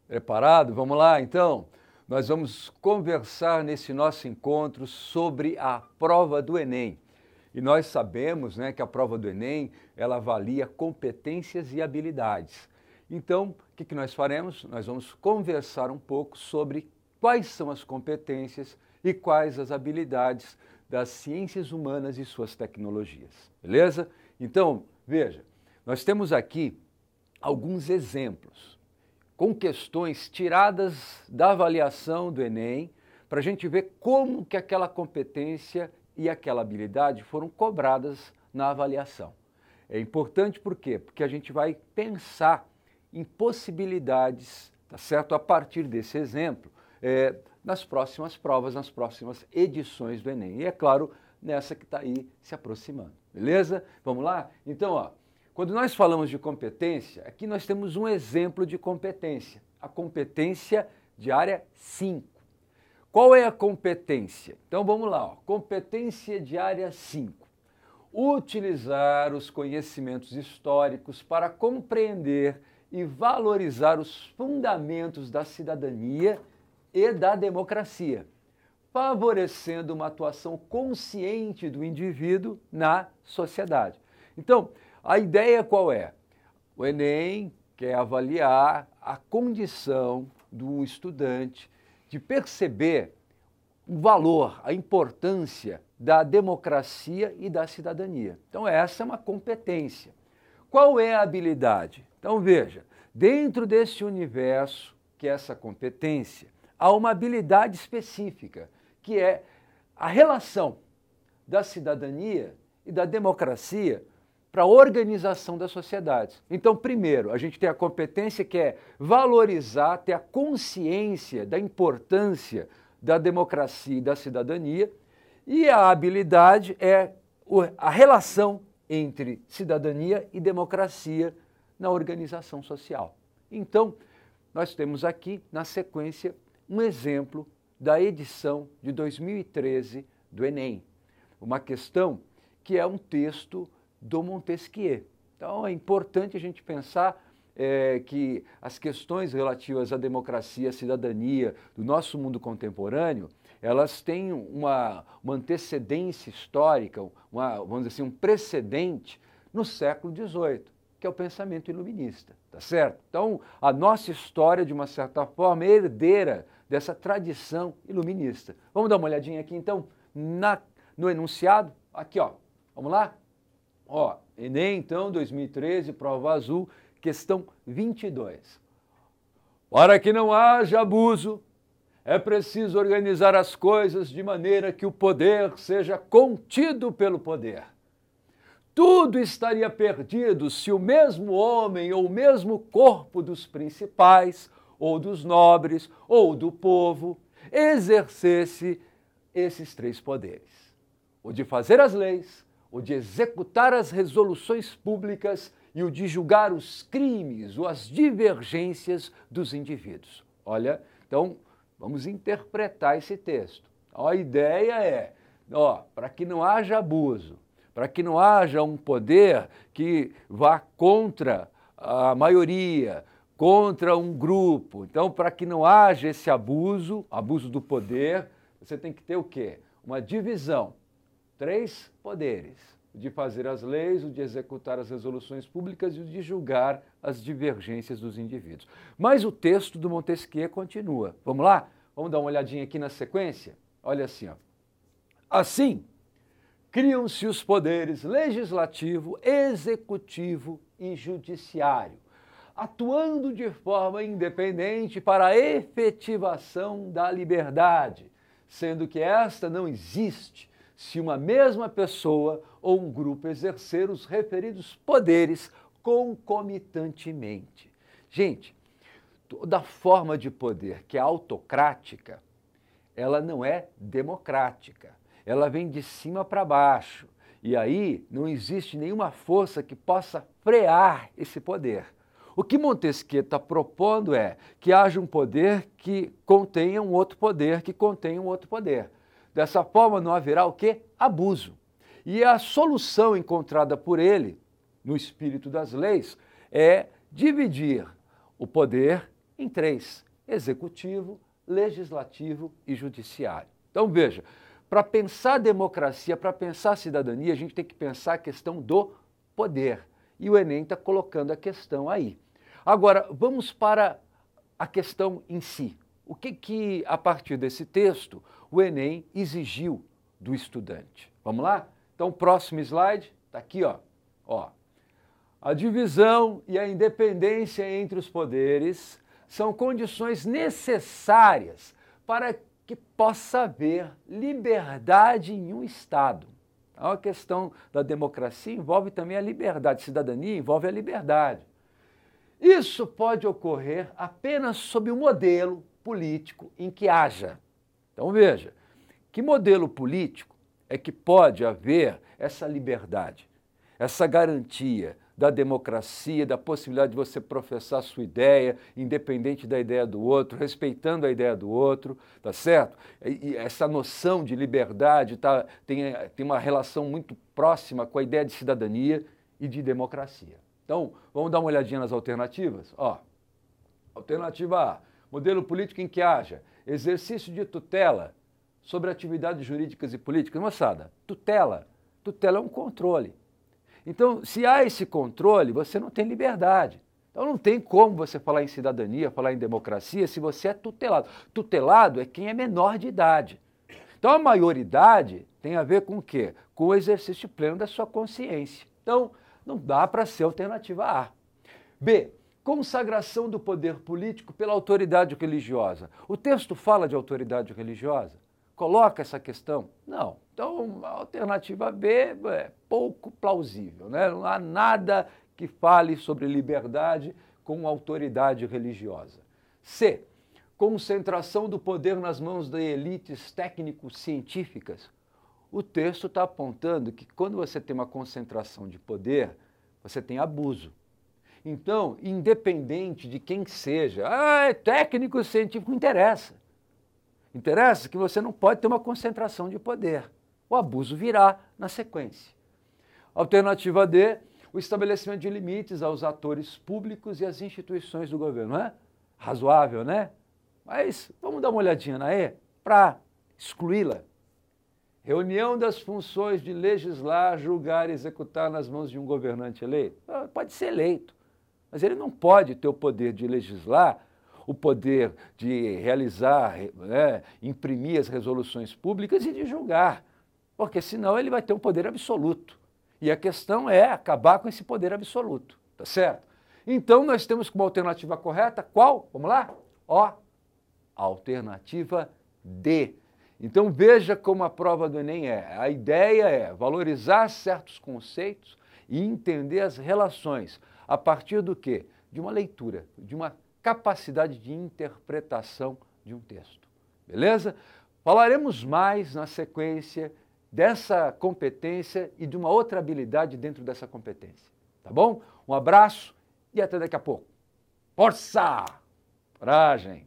Preparado? Vamos lá, então? Nós vamos conversar nesse nosso encontro sobre a prova do Enem. E nós sabemos, né, que a prova do Enem, ela avalia competências e habilidades. Então, o que nós faremos? Nós vamos conversar um pouco sobre quais são as competências e quais as habilidades das ciências humanas e suas tecnologias. Beleza? Então, veja, nós temos aqui alguns exemplos com questões tiradas da avaliação do Enem, para a gente ver como que aquela competência e aquela habilidade foram cobradas na avaliação. É importante por quê? Porque a gente vai pensar em possibilidades, tá certo? A partir desse exemplo, nas próximas provas, nas próximas edições do Enem. E é claro, nessa que está aí se aproximando. Beleza? Vamos lá? Então, ó, quando nós falamos de competência, aqui nós temos um exemplo de competência, a competência de área 5. Qual é a competência? Então vamos lá, ó. Competência de área 5. Utilizar os conhecimentos históricos para compreender e valorizar os fundamentos da cidadania e da democracia, favorecendo uma atuação consciente do indivíduo na sociedade. Então, a ideia qual é? O Enem quer avaliar a condição do estudante de perceber o valor, a importância da democracia e da cidadania. Então, essa é uma competência. Qual é a habilidade? Então, veja, dentro desse universo, que é essa competência, há uma habilidade específica, que é a relação da cidadania e da democracia para a organização da sociedade. Então, primeiro, a gente tem a competência que é valorizar, ter a consciência da importância da democracia e da cidadania, e a habilidade é a relação entre cidadania e democracia na organização social. Então, nós temos aqui, na sequência, um exemplo da edição de 2013 do Enem. Uma questão que é um texto do Montesquieu. Então, é importante a gente pensar que as questões relativas à democracia, à cidadania do nosso mundo contemporâneo, elas têm uma antecedência histórica, vamos dizer assim, um precedente no século XVIII, que é o pensamento iluminista, tá certo? Então, a nossa história, de uma certa forma, é herdeira dessa tradição iluminista. Vamos dar uma olhadinha aqui, então, no enunciado? Aqui, ó. Vamos lá? Ó, Enem, então, 2013, prova azul, questão 22. Para que não haja abuso, é preciso organizar as coisas de maneira que o poder seja contido pelo poder. Tudo estaria perdido se o mesmo homem ou o mesmo corpo dos principais, ou dos nobres, ou do povo, exercesse esses três poderes: o de fazer as leis, o de executar as resoluções públicas e o de julgar os crimes ou as divergências dos indivíduos. Olha, então vamos interpretar esse texto. A ideia é, para que não haja abuso, para que não haja um poder que vá contra a maioria, contra um grupo. Então, para que não haja esse abuso do poder, você tem que ter o quê? Uma divisão. 3 poderes: o de fazer as leis, o de executar as resoluções públicas e o de julgar as divergências dos indivíduos. Mas o texto do Montesquieu continua. Vamos lá? Vamos dar uma olhadinha aqui na sequência? Olha assim, ó. Assim, criam-se os poderes legislativo, executivo e judiciário, atuando de forma independente para a efetivação da liberdade, sendo que esta não existe se uma mesma pessoa ou um grupo exercer os referidos poderes concomitantemente. Gente, toda forma de poder que é autocrática, ela não é democrática. Ela vem de cima para baixo. E aí não existe nenhuma força que possa frear esse poder. O que Montesquieu está propondo é que haja um poder que contenha um outro poder, que contenha um outro poder. Dessa forma não haverá o quê? Abuso. E a solução encontrada por ele, no espírito das leis, é dividir o poder em três: executivo, legislativo e judiciário. Então veja, para pensar democracia, para pensar cidadania, a gente tem que pensar a questão do poder. E o Enem está colocando a questão aí. Agora, vamos para a questão em si. O que a partir desse texto, o Enem exigiu do estudante? Vamos lá? Então, próximo slide, está aqui, ó. A divisão e a independência entre os poderes são condições necessárias para que possa haver liberdade em um Estado. Então, a questão da democracia envolve também a liberdade, cidadania envolve a liberdade. Isso pode ocorrer apenas sob um modelo político em que haja. Então veja, que modelo político é que pode haver essa liberdade, essa garantia da democracia, da possibilidade de você professar sua ideia, independente da ideia do outro, respeitando a ideia do outro, tá certo? E essa noção de liberdade tem uma relação muito próxima com a ideia de cidadania e de democracia. Então, vamos dar uma olhadinha nas alternativas? Alternativa A, modelo político em que haja exercício de tutela sobre atividades jurídicas e políticas. Moçada, tutela é um controle. Então, se há esse controle, você não tem liberdade. Então, não tem como você falar em cidadania, falar em democracia, se você é tutelado. Tutelado é quem é menor de idade. Então, a maioridade tem a ver com o quê? Com o exercício pleno da sua consciência. Então, não dá para ser alternativa A. B, consagração do poder político pela autoridade religiosa. O texto fala de autoridade religiosa? Coloca essa questão? Não. Então, a alternativa B é pouco plausível, né? Não há nada que fale sobre liberdade com autoridade religiosa. C, concentração do poder nas mãos de elites técnico-científicas. O texto está apontando que quando você tem uma concentração de poder, você tem abuso. Então, independente de quem seja, é técnico científico, não interessa. Interessa que você não pode ter uma concentração de poder. O abuso virá na sequência. Alternativa D, o estabelecimento de limites aos atores públicos e às instituições do governo. Não é razoável, né? Mas vamos dar uma olhadinha na E para excluí-la. Reunião das funções de legislar, julgar e executar nas mãos de um governante eleito. Pode ser eleito, mas ele não pode ter o poder de legislar, o poder de realizar, imprimir as resoluções públicas e de julgar, porque senão ele vai ter um poder absoluto. E a questão é acabar com esse poder absoluto, tá certo? Então nós temos como alternativa correta, qual? Vamos lá? Alternativa D. Então veja como a prova do Enem é. A ideia é valorizar certos conceitos e entender as relações a partir do quê? De uma leitura, de uma capacidade de interpretação de um texto. Beleza? Falaremos mais na sequência dessa competência e de uma outra habilidade dentro dessa competência. Tá bom? Um abraço e até daqui a pouco. Força! Coragem!